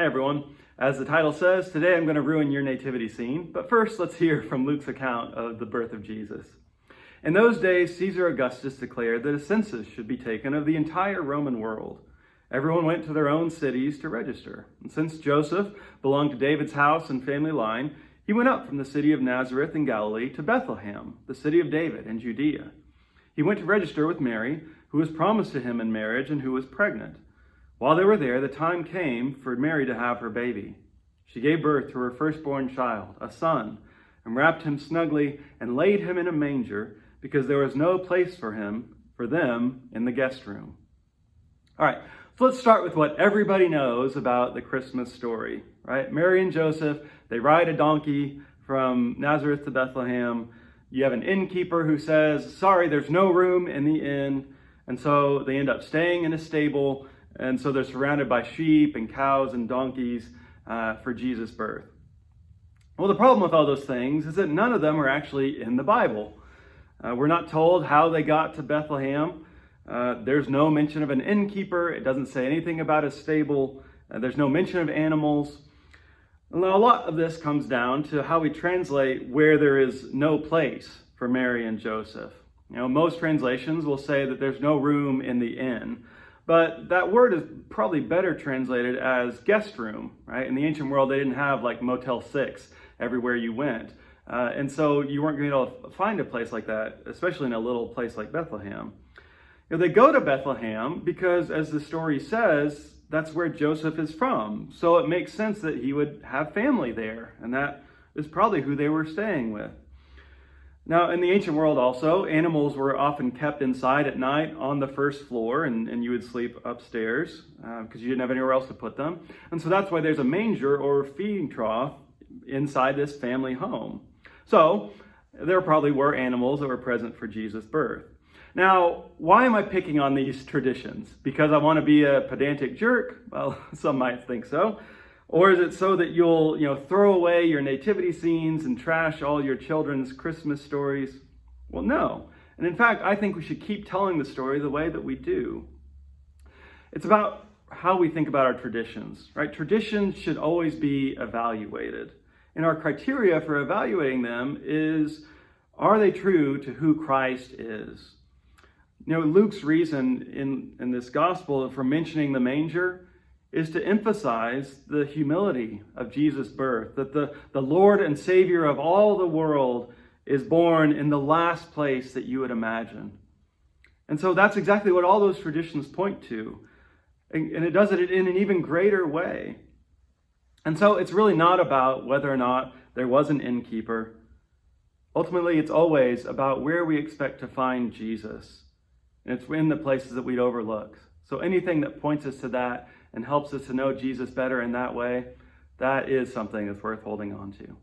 Hey everyone, as the title says, today I'm going to ruin your nativity scene, but first let's hear from Luke's account of the birth of Jesus. In those days, Caesar Augustus declared that a census should be taken of the entire Roman world. Everyone went to their own cities to register. And since Joseph belonged to David's house and family line, he went up from the city of Nazareth in Galilee to Bethlehem, the city of David in Judea. He went to register with Mary, who was promised to him in marriage and who was pregnant. While they were there, the time came for Mary to have her baby. She gave birth to her firstborn child, a son, and wrapped him snugly and laid him in a manger because there was no place for them in the guest room. All right, so let's start with what everybody knows about the Christmas story, right? Mary and Joseph, they ride a donkey from Nazareth to Bethlehem. You have an innkeeper who says, sorry, there's no room in the inn. And so they end up staying in a stable. And so they're surrounded by sheep and cows and donkeys for Jesus' birth. Well, the problem with all those things is that none of them are actually in the Bible. We're not told how they got to Bethlehem. There's no mention of an innkeeper. It doesn't say anything about a stable. There's no mention of animals. Now, a lot of this comes down to how we translate where there is no place for Mary and Joseph. You know, most translations will say that there's no room in the inn. But that word is probably better translated as guest room, right? In the ancient world, they didn't have like Motel 6 everywhere you went. And so you weren't going to be able to find a place like that, especially in a little place like Bethlehem. You know, they go to Bethlehem because, as the story says, that's where Joseph is from. So it makes sense that he would have family there. And that is probably who they were staying with. Now, in the ancient world also, animals were often kept inside at night on the first floor, and you would sleep upstairs because you didn't have anywhere else to put them. And so that's why there's a manger or feeding trough inside this family home. So there probably were animals that were present for Jesus' birth. Now, why am I picking on these traditions? Because I want to be a pedantic jerk? Well, some might think so. Or is it so that you'll, throw away your nativity scenes and trash all your children's Christmas stories? Well, no. And in fact, I think we should keep telling the story the way that we do. It's about how we think about our traditions, right? Traditions should always be evaluated. And our criteria for evaluating them is, are they true to who Christ is? Luke's reason in this gospel for mentioning the manger is to emphasize the humility of Jesus' birth, that the Lord and Savior of all the world is born in the last place that you would imagine. And so that's exactly what all those traditions point to. And it does it in an even greater way. And so it's really not about whether or not there was an innkeeper. Ultimately, it's always about where we expect to find Jesus. And it's in the places that we'd overlook. So anything that points us to that and helps us to know Jesus better in that way, that is something that's worth holding on to.